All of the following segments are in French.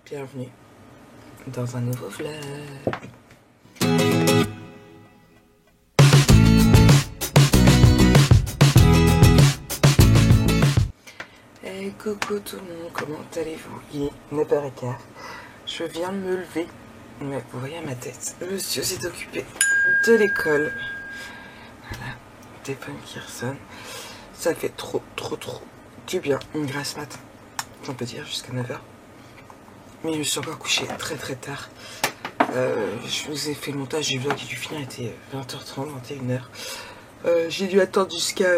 Bienvenue dans un nouveau vlog. Hey, coucou tout le monde, comment allez-vous? Il est 9h15. Je viens de me lever, mais vous voyez à ma tête, monsieur s'est occupé de l'école. Voilà, téléphone qui ressonne. Ça fait trop du bien, une grasse mat, on peut dire, jusqu'à 9h. Mais je me suis encore couché très tard. Je vous ai fait le montage du vlog qui dû finir, il était 20h30, 21h. J'ai dû attendre jusqu'à...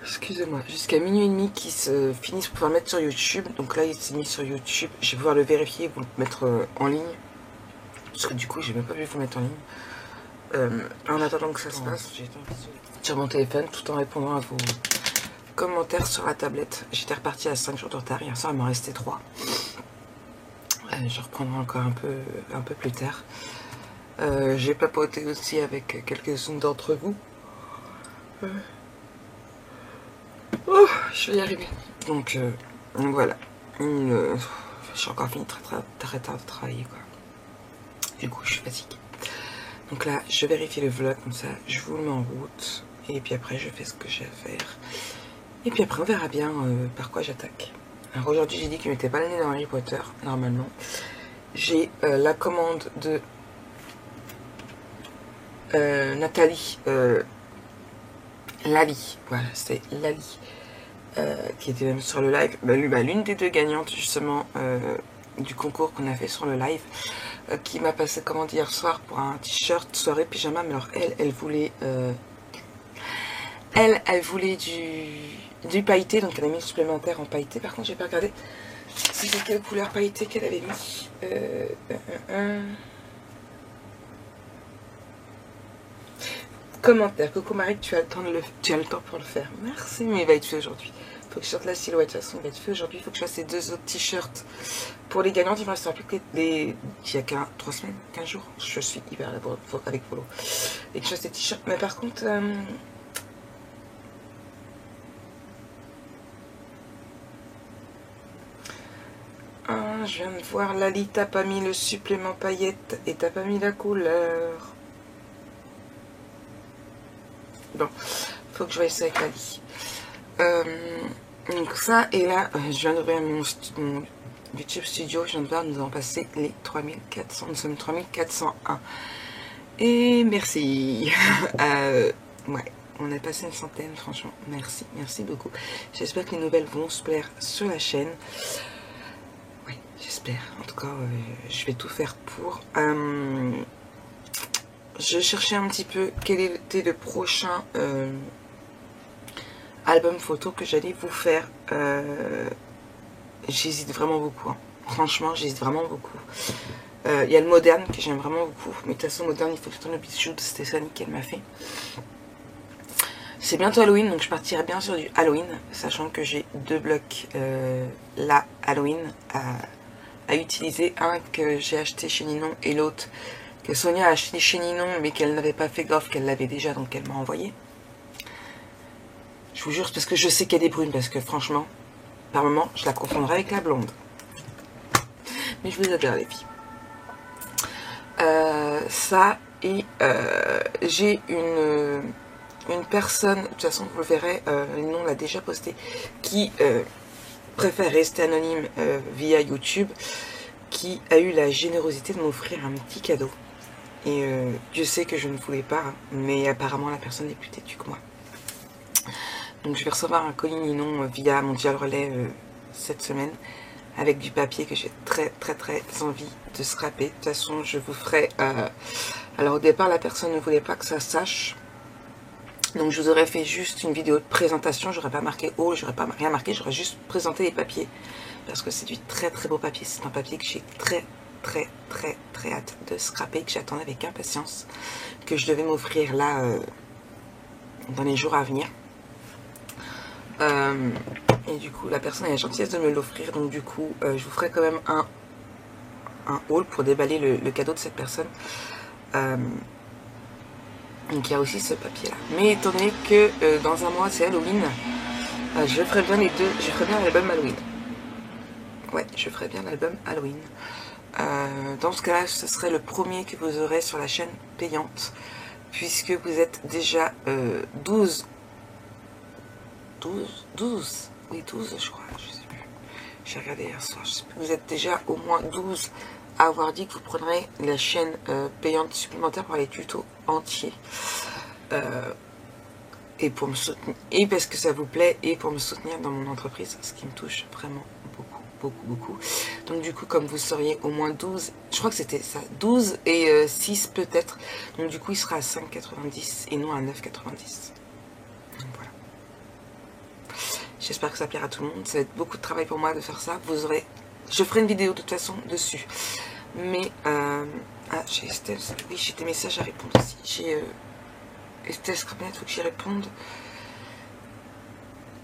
excusez-moi, jusqu'à minuit et demi qu'il se finisse pour pouvoir le mettre sur YouTube. Donc là il s'est mis sur YouTube. Je vais pouvoir le vérifier et vous le mettre en ligne. Parce que du coup j'ai même pas pu vous le mettre en ligne. En attendant que ça se passe, j'ai été sur mon téléphone tout en répondant à vos commentaires sur la tablette. J'étais repartie à 5 jours de retard. Hier soir il m'en restait 3. Je reprendrai encore un peu plus tard. J'ai papoté aussi avec quelques-unes d'entre vous. Oh, je vais y arriver. Donc voilà. J'ai encore fini très tard de travailler, quoi. Du coup, je suis fatiguée. Donc là, je vérifie le vlog comme ça. Je vous le mets en route. Et puis après, je fais ce que j'ai à faire. Et puis après, on verra bien par quoi j'attaque. Alors aujourd'hui, j'ai dit que je mettais pas le nez dans Harry Potter, normalement. J'ai la commande de Nathalie. Lali. Voilà, c'est Lali. Qui était même sur le live, l'une des deux gagnantes justement du concours qu'on a fait sur le live, qui m'a passé commande hier soir pour un t-shirt soirée pyjama. Mais alors elle voulait elle voulait du pailleté, donc elle a mis le supplémentaire en pailleté. Par contre j'ai pas regardé c'était quelle couleur pailleté qu'elle avait mis. Commentaire, coucou Marie, tu as le temps pour le faire. Merci, mais il va être fait aujourd'hui. Faut que je sorte la silhouette, de toute façon il va être fait aujourd'hui. Il faut que je fasse ces deux autres t-shirts pour les gagnantes. Il me restera plus que il y a 3 semaines, 15 jours. Je suis hyper laborieux avec Polo. Et que je fasse des t-shirts. Mais par contre, je viens de voir Lali, t'as pas mis le supplément paillette et t'as pas mis la couleur. Bon, faut que je voie ça avec Lali. Donc ça, et là, je viens d'ouvrir mon YouTube Studio. Je viens de voir, nous avons passé les 3400. Nous sommes 3401. Et merci. Ouais, on a passé une centaine, franchement. Merci beaucoup. J'espère que les nouvelles vont se plaire sur la chaîne. Oui, j'espère. En tout cas, je vais tout faire pour. Je cherchais un petit peu quel était le prochain album photo que j'allais vous faire. J'hésite vraiment beaucoup, hein. Franchement j'hésite vraiment beaucoup. Il y a le moderne que j'aime vraiment beaucoup, mais de toute façon moderne il faut que je tourne le bijou de Stéphanie qu'elle m'a fait. C'est bientôt Halloween, donc je partirai bien sur du Halloween, sachant que j'ai 2 blocs là Halloween à utiliser. Un que j'ai acheté chez Ninon et l'autre que Sonia a acheté chez Ninon mais qu'elle n'avait pas fait gaffe qu'elle l'avait déjà, donc elle m'a envoyé. Je vous jure, parce que je sais qu'elle est brune, parce que franchement, par moment, je la confondrais avec la blonde. Mais je vous adore les filles. Ça, et j'ai une personne, de toute façon vous le verrez, Ninon l'a déjà posté, qui préfère rester anonyme via YouTube, qui a eu la générosité de m'offrir un petit cadeau. Et Dieu sait que je ne voulais pas, hein, mais apparemment la personne est plus têtue que moi. Donc je vais recevoir un colis Ninon via mon dial relais cette semaine, avec du papier que j'ai très envie de scraper. De toute façon je vous ferai... alors au départ la personne ne voulait pas que ça sache. Donc je vous aurais fait juste une vidéo de présentation. J'aurais pas marqué haut, j'aurais pas rien marqué. J'aurais juste présenté les papiers. Parce que c'est du très beau papier. C'est un papier que j'ai très hâte de scraper. Que j'attendais avec impatience. Que je devais m'offrir là dans les jours à venir. Et du coup la personne a la gentillesse de me l'offrir, donc du coup je vous ferai quand même un haul pour déballer le cadeau de cette personne. Donc il y a aussi ce papier là, mais étant donné que dans un mois c'est Halloween, je ferai bien les deux, je ferai bien l'album Halloween. Ouais, je ferai bien l'album Halloween. Dans ce cas-là, ce serait le premier que vous aurez sur la chaîne payante, puisque vous êtes déjà 12, oui 12 je crois, je sais plus, j'ai regardé hier soir, je sais plus. Vous êtes déjà au moins 12 à avoir dit que vous prendrez la chaîne payante supplémentaire pour les tutos entiers. Et pour me soutenir, et parce que ça vous plaît, et pour me soutenir dans mon entreprise, ce qui me touche vraiment beaucoup. Donc du coup, comme vous seriez au moins 12, je crois que c'était ça, 12 et 6 peut-être, donc du coup il sera à 5,90 et non à 9,90. Donc voilà. J'espère que ça plaira à tout le monde, ça va être beaucoup de travail pour moi de faire ça. Vous aurez, je ferai une vidéo de toute façon dessus. Mais, ah, j'ai Estelle, oui, j'ai des messages à répondre aussi. J'ai Estelle Scrapnet, il faut que j'y réponde.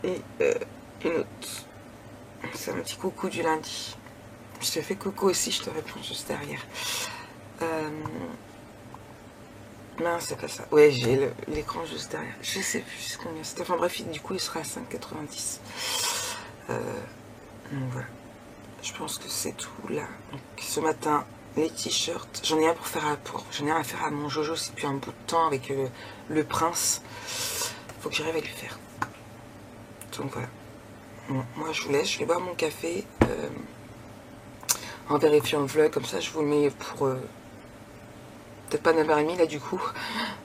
Et une autre. C'est un petit coucou du lundi. Je te fais coucou aussi, je te réponds juste derrière. Non, c'est pas ça. Ouais, j'ai l'écran juste derrière. Je sais plus combien c'était. Enfin bref, du coup, il sera à 5,90. Donc voilà. Je pense que c'est tout là. Donc, ce matin, les t-shirts. J'en ai un j'en ai un à faire à mon Jojo, c'est depuis un bout de temps avec le prince. Faut que j'arrive à lui faire. Donc voilà. Bon, moi je vous laisse, je vais boire mon café en vérifiant le vlog, comme ça je vous le mets pour peut-être pas 9h30 là du coup,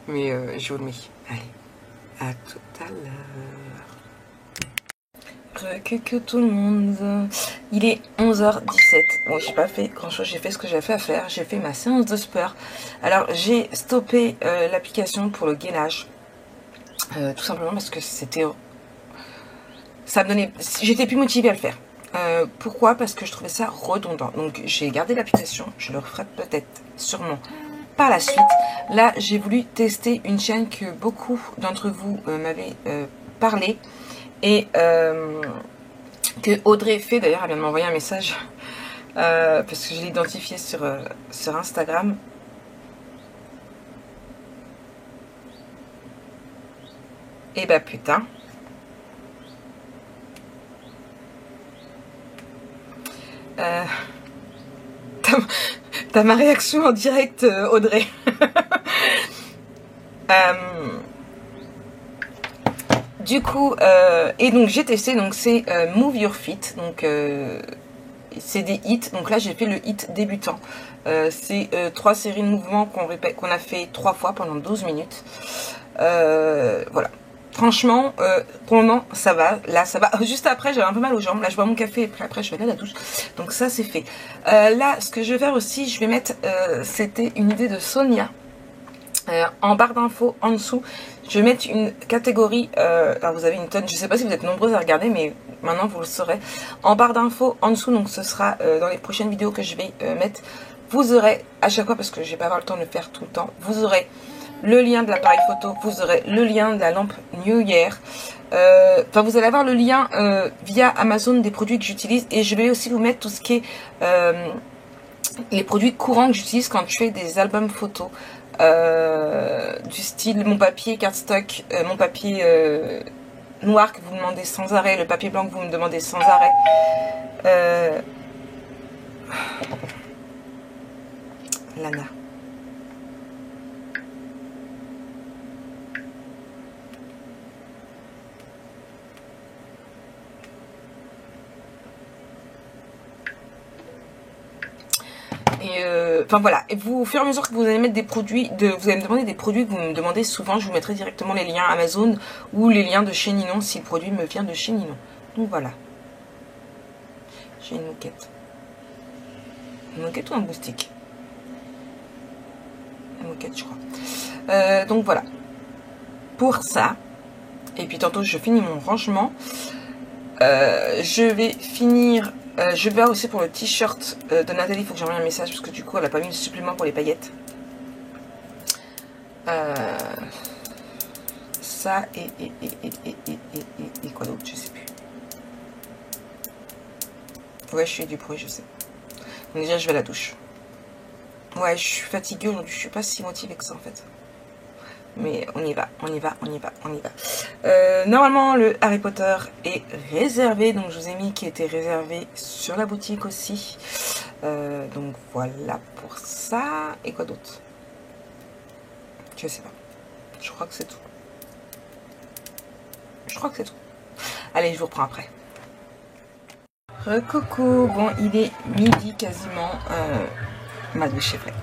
mais je vous le mets. Allez, à tout à l'heure. Coucou tout le monde, il est 11h17. Bon, j'ai pas fait grand chose, j'ai fait ce que j'avais à faire, j'ai fait ma séance de sport. Alors j'ai stoppé l'application pour le gainage, tout simplement parce que c'était... ça me donnait, j'étais plus motivée à le faire. Pourquoi? Parce que je trouvais ça redondant. Donc j'ai gardé l'application, je le referai peut-être sûrement par la suite. Là j'ai voulu tester une chaîne que beaucoup d'entre vous m'avaient parlé et que Audrey fait. D'ailleurs elle vient de m'envoyer un message parce que je l'ai identifié sur Instagram. Et bah putain. T'as ma réaction en direct, Audrey. Du coup, et donc j'ai testé, donc c'est Move Your Feet, donc c'est des hits. Donc là j'ai fait le hit débutant. C'est 3 séries de mouvements qu'on a fait 3 fois pendant 12 minutes. Voilà. Franchement, pour le moment, ça va. Là, ça va. Juste après, j'avais un peu mal aux jambes. Là, je bois mon café et après, je vais aller à la douche. Donc ça, c'est fait. Là, ce que je vais faire aussi, je vais mettre... c'était une idée de Sonia. En barre d'infos, en dessous, je vais mettre une catégorie... alors, vous avez une tonne. Je ne sais pas si vous êtes nombreuses à regarder, mais maintenant, vous le saurez. En barre d'infos, en dessous, donc ce sera dans les prochaines vidéos que je vais mettre. Vous aurez, à chaque fois, parce que je vais pas avoir le temps de le faire tout le temps, vous aurez... le lien de l'appareil photo, vous aurez le lien de la lampe New Year. Enfin, vous allez avoir le lien via Amazon des produits que j'utilise. Et je vais aussi vous mettre tout ce qui est les produits courants que j'utilise quand je fais des albums photos. Du style mon papier cardstock, mon papier noir que vous me demandez sans arrêt, le papier blanc que vous me demandez sans arrêt. Lana. Enfin voilà, et vous, au fur et à mesure que vous allez mettre des produits, vous allez me demander des produits que vous me demandez souvent, je vous mettrai directement les liens Amazon ou les liens de chez Ninon si le produit me vient de chez Ninon. Donc voilà. J'ai une moquette. Une moquette ou un moustique? Une moquette, je crois. Donc voilà. Pour ça, et puis tantôt je finis mon rangement. Je vais finir... je vais voir aussi pour le t-shirt de Nathalie, il faut que j'envoie un message parce que du coup elle n'a pas mis le supplément pour les paillettes. Ça et quoi d'autre, je sais plus. Ouais, je fais du bruit, je sais. Donc déjà je vais à la douche. Ouais, je suis fatiguée aujourd'hui, je suis pas si motivée que ça en fait. Mais on y va, on y va, on y va, on y va. Normalement, le Harry Potter est réservé. Donc, je vous ai mis qui était réservé sur la boutique aussi. Donc, voilà pour ça. Et quoi d'autre? Je sais pas. Je crois que c'est tout. Je crois que c'est tout. Allez, je vous reprends après. Recoucou. Bon, il est midi quasiment. Ma douche est faite.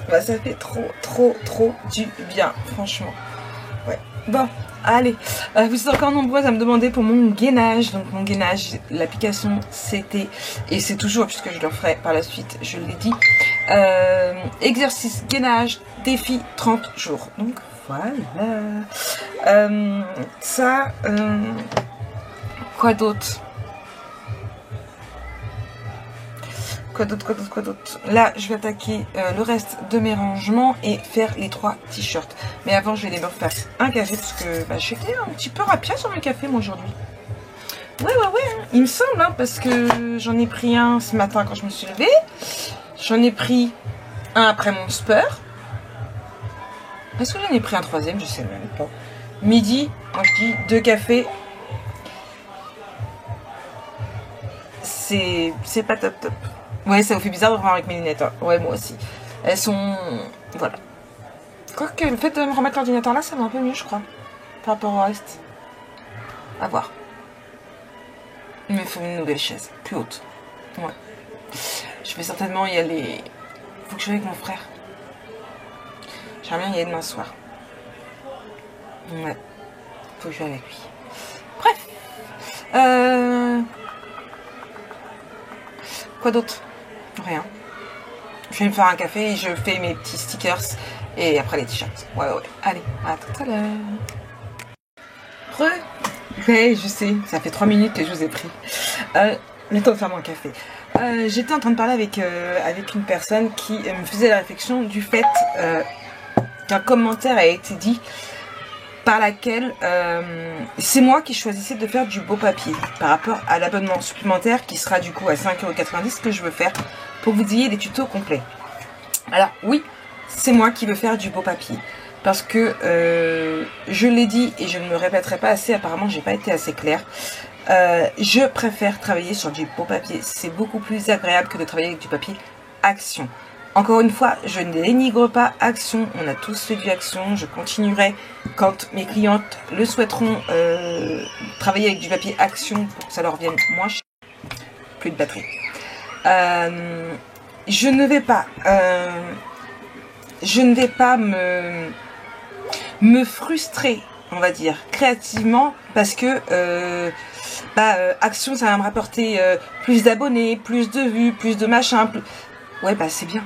Bah, ça fait trop du bien, franchement. Ouais. Bon, allez. Vous êtes encore nombreuses à me demander pour mon gainage. Donc, mon gainage, l'application, c'était, et c'est toujours, puisque je le ferai par la suite, je l'ai dit, exercice gainage, défi 30 jours. Donc, voilà. Ça, quoi d'autre? Quoi d'autre? Là, je vais attaquer le reste de mes rangements et faire les 3 t-shirts. Mais avant, je vais les refaire un café parce que bah, j'étais un petit peu rapide sur le café, moi, aujourd'hui. Ouais, il me semble, hein, parce que j'en ai pris un ce matin quand je me suis levée. J'en ai pris un après mon sport. Est-ce que j'en ai pris un troisième? Je sais même pas. Midi, quand je dis 2 cafés, c'est pas top. Ouais, ça vous fait bizarre de revoir avec mes lunettes. Hein. Ouais, moi aussi. Elles sont... Voilà. Quoique, le fait de me remettre l'ordinateur là, ça va un peu mieux, je crois. Par rapport au reste. À voir. Il me faut une nouvelle chaise. Plus haute. Ouais. Je vais certainement y aller... Faut que je aille avec mon frère. J'aimerais bien y aller demain soir. Ouais. Faut que je aille avec lui. Bref. Quoi d'autre? Rien. Je vais me faire un café et je fais mes petits stickers et après les t-shirts. Ouais. Allez, à tout à l'heure. Ouais, je sais, ça fait 3 minutes que je vous ai pris. Le temps de faire mon café. J'étais en train de parler avec une personne qui me faisait la réflexion du fait qu'un commentaire a été dit par laquelle c'est moi qui choisissais de faire du beau papier par rapport à l'abonnement supplémentaire qui sera du coup à 5,90 € que je veux faire pour que vous ayez des tutos complets. Alors oui, c'est moi qui veux faire du beau papier parce que je l'ai dit et je ne me répéterai pas assez, apparemment j'ai pas été assez claire. Je préfère travailler sur du beau papier, c'est beaucoup plus agréable que de travailler avec du papier Action. Encore une fois, je ne dénigre pas Action, on a tous fait du Action, je continuerai quand mes clientes le souhaiteront travailler avec du papier Action pour que ça leur revienne moins cher. Plus de batterie. Je ne vais pas me frustrer, on va dire, créativement parce que Action ça va me rapporter plus d'abonnés, plus de vues, plus de machin. Ouais, bah c'est bien.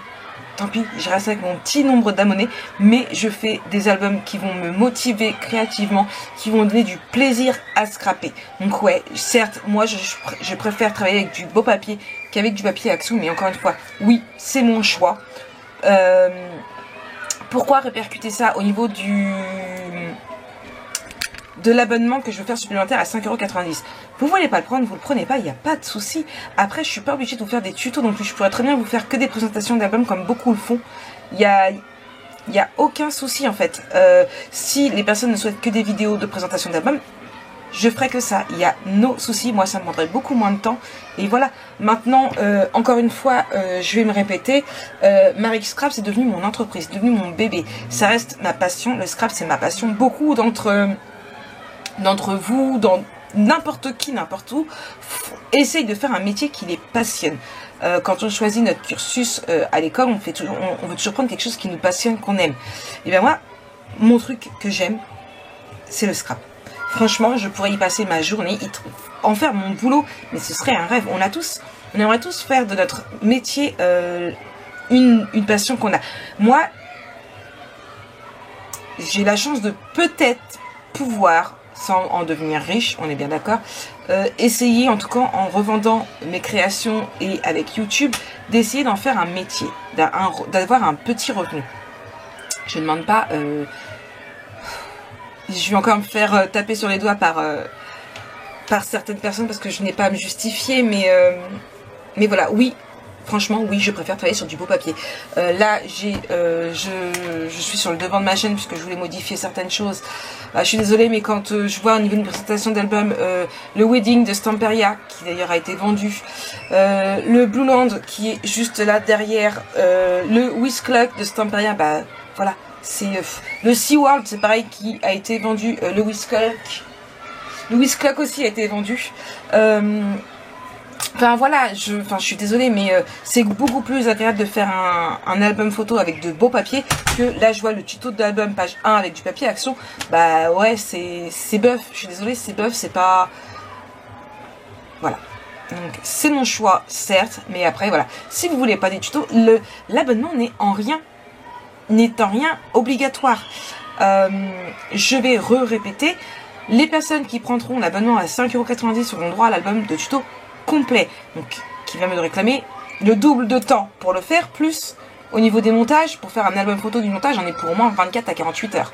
Tant pis, je reste avec mon petit nombre d'abonnés, mais je fais des albums qui vont me motiver créativement, qui vont donner du plaisir à scraper. Donc ouais, certes, moi je préfère travailler avec du beau papier qu'avec du papier Action, mais encore une fois, oui, c'est mon choix. Pourquoi répercuter ça au niveau de l'abonnement que je veux faire supplémentaire à 5,90 €? Vous voulez pas le prendre, vous le prenez pas, il n'y a pas de souci. Après, je suis pas obligée de vous faire des tutos non plus. Je pourrais très bien vous faire que des présentations d'albums comme beaucoup le font. Il y a aucun souci en fait. Si les personnes ne souhaitent que des vidéos de présentation d'albums, je ferai que ça. Il y a no souci. Moi, ça me prendrait beaucoup moins de temps. Et voilà. Maintenant, encore une fois, je vais me répéter. Marie Scrap, c'est devenu mon entreprise, c'est devenu mon bébé. Ça reste ma passion. Le scrap, c'est ma passion. Beaucoup d'entre vous, dans n'importe qui, n'importe où, essaye de faire un métier qui les passionne. Quand on choisit notre cursus à l'école, on veut toujours prendre quelque chose qui nous passionne, qu'on aime. Et bien moi, mon truc que j'aime, c'est le scrap. Franchement, je pourrais y passer ma journée, en faire mon boulot, mais ce serait un rêve. On aimerait tous faire de notre métier une passion qu'on a. Moi, j'ai la chance de peut-être pouvoir, sans en devenir riche, on est bien d'accord, essayer, en tout cas en revendant mes créations et avec YouTube, d'essayer d'en faire un métier, d'avoir un petit revenu. Je ne demande pas... je vais encore me faire taper sur les doigts par certaines personnes parce que je n'ai pas à me justifier, mais voilà, oui, franchement, oui, je préfère travailler sur du beau papier. Là, je suis sur le devant de ma chaîne puisque je voulais modifier certaines choses. Je suis désolée, mais quand je vois au niveau d'une présentation d'album le Wedding de Stamperia, qui d'ailleurs a été vendu, le Blue Land qui est juste là derrière, le Whiskluck de Stamperia, bah voilà, c'est le SeaWorld, c'est pareil, qui a été vendu, le Whiskluck aussi a été vendu. Enfin voilà, je suis désolée, mais c'est beaucoup plus agréable de faire un album photo avec de beaux papiers que là je vois le tuto de l'album page 1 avec du papier action. Bah ouais, c'est boeuf, je suis désolée, c'est boeuf, c'est pas... Voilà. Donc c'est mon choix, certes, mais après voilà. Si vous voulez pas des tutos, l'abonnement n'est en rien obligatoire. Je vais répéter, les personnes qui prendront l'abonnement à 5,90 € auront droit à l'album de tuto complet, donc qui va me réclamer le double de temps pour le faire, plus au niveau des montages, pour faire un album photo du montage, j'en ai pour au moins 24 à 48 heures.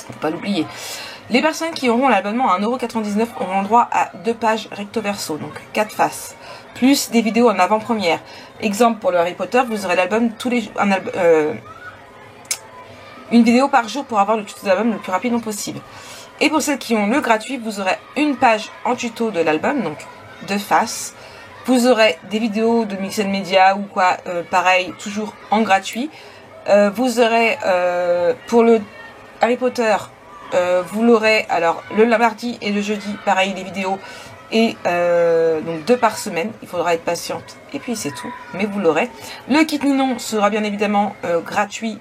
Faut pas l'oublier. Les personnes qui auront l'abonnement à 1,99 € auront droit à 2 pages recto verso, donc 4 faces, plus des vidéos en avant-première. Exemple pour le Harry Potter, vous aurez l'album tous les une vidéo par jour pour avoir le tuto de l'album le plus rapidement possible. Et pour celles qui ont le gratuit, vous aurez une page en tuto de l'album, donc 2 faces. Vous aurez des vidéos de Mixed Media ou quoi, pareil, toujours en gratuit. Vous aurez, pour le Harry Potter, vous l'aurez, alors, le mardi et le jeudi, pareil, les vidéos. Et donc 2 par semaine, il faudra être patiente. Et puis c'est tout, mais vous l'aurez. Le kit Ninon sera bien évidemment gratuit,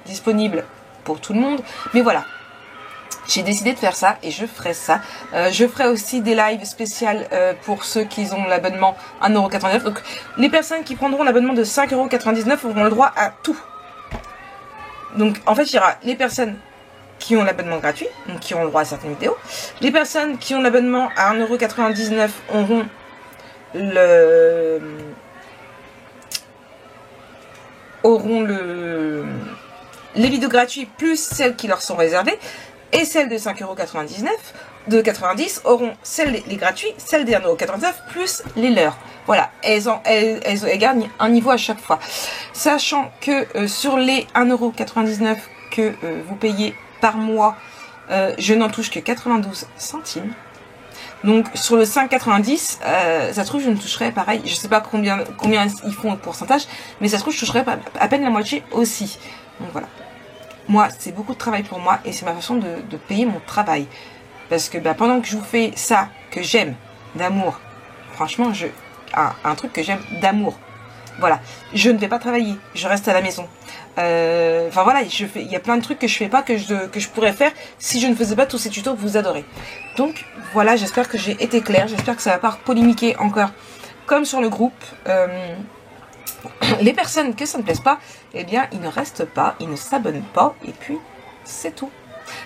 disponible pour tout le monde. Mais voilà. J'ai décidé de faire ça et je ferai ça. Je ferai aussi des lives spéciales pour ceux qui ont l'abonnement 1,99 €. Donc les personnes qui prendront l'abonnement de 5,99 € auront le droit à tout. Donc en fait il y aura les personnes qui ont l'abonnement gratuit, donc qui auront le droit à certaines vidéos. Les personnes qui ont l'abonnement à 1,99 € auront les vidéos gratuites plus celles qui leur sont réservées. Et celles de 5,99 €, de 90 auront celles les gratuits, celles des 1,99 € plus les leurs. Voilà, elles gagnent un niveau à chaque fois. Sachant que sur les 1,99 € que vous payez par mois, je n'en touche que 92 centimes. Donc sur le 5,90 €, ça se trouve je ne toucherai pareil, je sais pas combien ils font au pourcentage, mais ça se trouve je toucherai à peine la moitié aussi. Donc voilà. Moi, c'est beaucoup de travail pour moi et c'est ma façon de payer mon travail. Parce que pendant que je vous fais ça, que j'aime, d'amour, franchement, un truc que j'aime d'amour, voilà, je ne vais pas travailler, je reste à la maison. Enfin voilà, il y a plein de trucs que je fais pas, que je pourrais faire si je ne faisais pas tous ces tutos que vous adorez. Donc voilà, j'espère que j'ai été claire, j'espère que ça va pas polémiquer encore, comme sur le groupe. Les personnes que ça ne plaise pas, eh bien, ils ne restent pas, ils ne s'abonnent pas, et puis, c'est tout.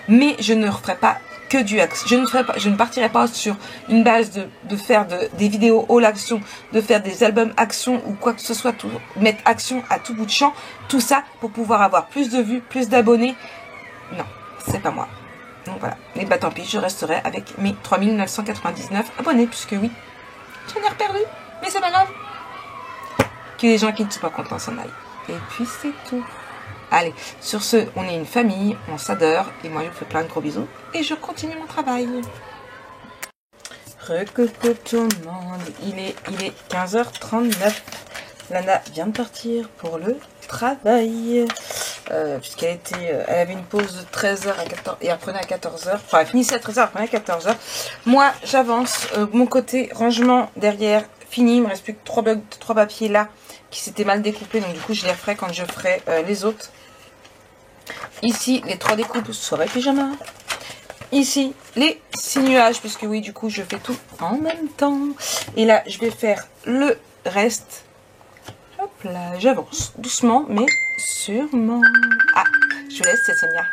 Mais je ne referai pas que du axe. Je ne partirai pas sur une base de faire des vidéos all action, de faire des albums action ou quoi que ce soit, mettre action à tout bout de champ, tout ça pour pouvoir avoir plus de vues, plus d'abonnés. Non, c'est pas moi. Donc voilà. Et bah tant pis, je resterai avec mes 3999 abonnés, puisque oui, j'en ai reperdu, mais c'est pas grave. Que les gens qui ne sont pas contents s'en aillent. Et puis c'est tout. Allez, sur ce, on est une famille, on s'adore, et moi je vous fais plein de gros bisous, et je continue mon travail. Recoucou tout le monde, il est 15h39. Lana vient de partir pour le travail, puisqu'elle avait une pause de 13h à 14h, et elle reprenait à 14h, enfin elle finissait à 13h, elle reprenait à 14h. Moi j'avance, mon côté rangement derrière, fini, il me reste plus que 3 papiers là, qui s'étaient mal découpés, donc du coup je les referai quand je ferai les autres. Ici les 3 découpes soirée pyjama. Ici les 6 nuages, puisque oui du coup je fais tout en même temps. Et là je vais faire le reste. Hop là, j'avance doucement mais sûrement. Ah, je vous laisse, c'est Sonia.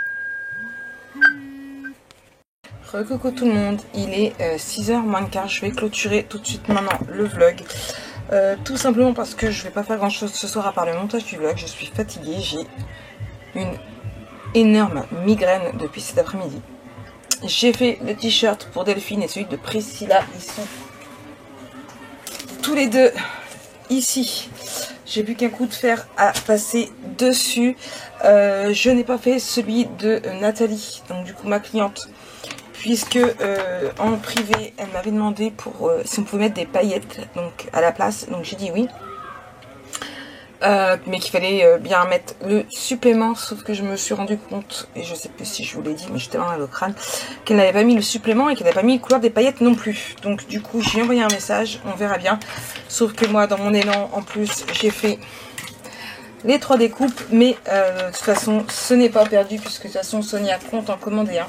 Recoucou tout le monde, il est 6h moins le quart, je vais clôturer tout de suite maintenant le vlog. Tout simplement parce que je vais pas faire grand chose ce soir à part le montage du vlog, je suis fatiguée, j'ai une énorme migraine depuis cet après-midi. J'ai fait le t-shirt pour Delphine et celui de Priscilla, ils sont tous les deux ici, j'ai plus qu'un coup de fer à passer dessus. Je n'ai pas fait celui de Nathalie, donc du coup ma cliente, puisque en privé, elle m'avait demandé pour si on pouvait mettre des paillettes donc à la place, donc j'ai dit oui. Mais qu'il fallait bien mettre le supplément, sauf que je me suis rendu compte, et je sais plus si je vous l'ai dit, mais j'étais mal au crâne, qu'elle n'avait pas mis le supplément et qu'elle n'avait pas mis le couleur des paillettes non plus. Donc du coup j'ai envoyé un message, on verra bien, sauf que moi dans mon élan en plus j'ai fait les 3 découpes, mais de toute façon ce n'est pas perdu, puisque de toute façon Sonia compte en commander un.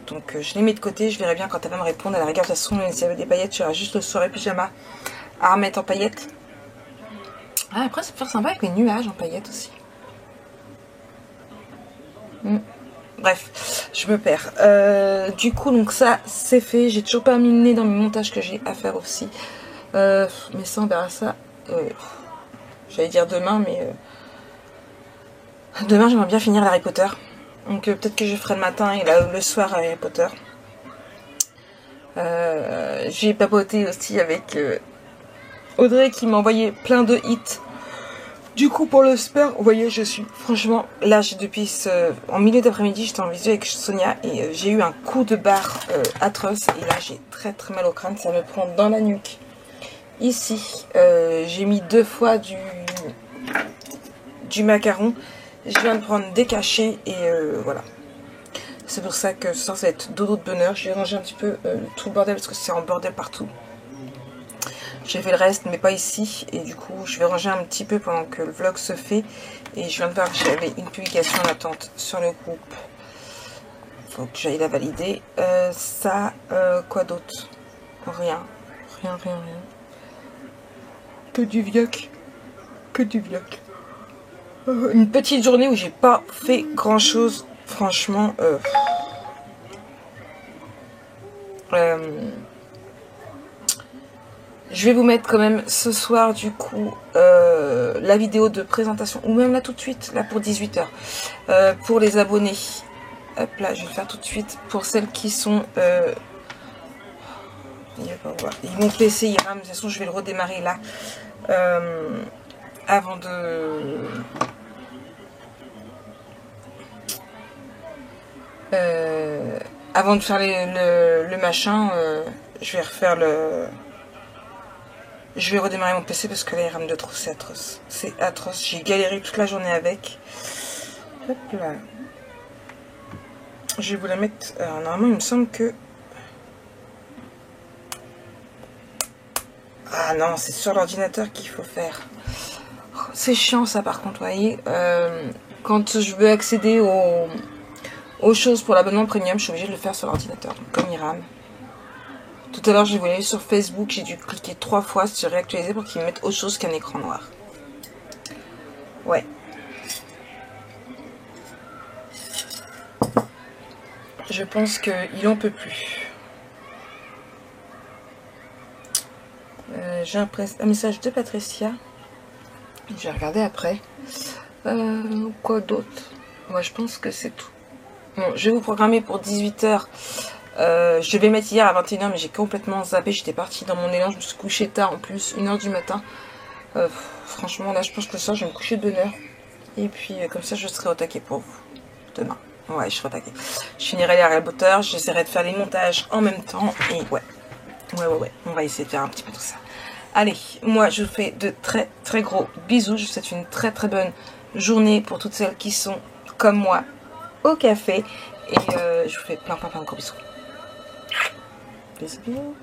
Donc je les mets de côté, je verrai bien quand elle va me répondre. À la rigueur de toute façon, s'il y avait des paillettes, j'aurai juste le soirée pyjama à remettre en paillettes. Ah, après, ça peut faire sympa avec les nuages en paillettes aussi. Bref, je me perds. Du coup, donc ça, c'est fait. J'ai toujours pas mis le nez dans mes montages que j'ai à faire aussi. Mais ça, on verra ça. J'allais dire demain, mais... Demain, j'aimerais bien finir Harry Potter. Donc peut-être que je ferai le matin et le soir Harry Potter. J'ai papoté aussi avec... Audrey qui m'a envoyé plein de hits. Du coup pour le sport, vous voyez, je suis franchement là, en milieu d'après-midi, j'étais en visio avec Sonia et j'ai eu un coup de barre atroce et là j'ai très très mal au crâne, ça me prend dans la nuque. Ici, j'ai mis 2 fois du macaron, je viens de prendre des cachets et voilà. C'est pour ça que ce soir ça va être dodo de bonheur. Je vais ranger un petit peu tout le bordel parce que c'est en bordel partout. J'ai fait le reste, mais pas ici. Et du coup, je vais ranger un petit peu pendant que le vlog se fait. Et je viens de voir que j'avais une publication en attente sur le groupe. Faut que j'aille la valider. Quoi d'autre? Rien. Rien. Que du vioc. Que du vioc. Une petite journée où j'ai pas fait grand chose. Franchement. Je vais vous mettre quand même ce soir du coup la vidéo de présentation, ou même là tout de suite, là pour 18 h pour les abonnés. Hop là, je vais le faire tout de suite pour celles qui sont... mon PC il rame, de toute façon je vais le redémarrer là. Avant de... avant de faire le machin, je vais refaire le... Je vais redémarrer mon PC parce que là il rame de trop, c'est atroce. C'est atroce, j'ai galéré toute la journée avec. Hop là. Je vais vous la mettre... Alors, normalement il me semble que... Ah non, c'est sur l'ordinateur qu'il faut faire. Oh, c'est chiant ça par contre, vous voyez. Quand je veux accéder aux choses pour l'abonnement premium, je suis obligée de le faire sur l'ordinateur. Comme il rame. Tout à l'heure, j'ai voulu aller sur Facebook, j'ai dû cliquer 3 fois sur réactualiser pour qu'ils me mettent autre chose qu'un écran noir. Ouais. Je pense qu'il en peut plus. J'ai un message de Patricia. Je vais regarder après. Quoi d'autre? Moi, je pense que c'est tout. Bon, je vais vous programmer pour 18 h. Je devais mettre hier à 21 h, mais j'ai complètement zappé. J'étais partie dans mon élan. Je me suis couchée tard en plus, 1 h du matin. Franchement, là, je pense que ça, je vais me coucher de bonne heure. Et puis, comme ça, je serai au taquet pour vous demain. Ouais, je serai au taquet. Je finirai les Harry Potter. J'essaierai de faire les montages en même temps. Et ouais. On va essayer de faire un petit peu tout ça. Allez, moi, je vous fais de très, très gros bisous. Je vous souhaite une très, très bonne journée pour toutes celles qui sont, comme moi, au café. Et je vous fais plein de gros bisous. Bisous.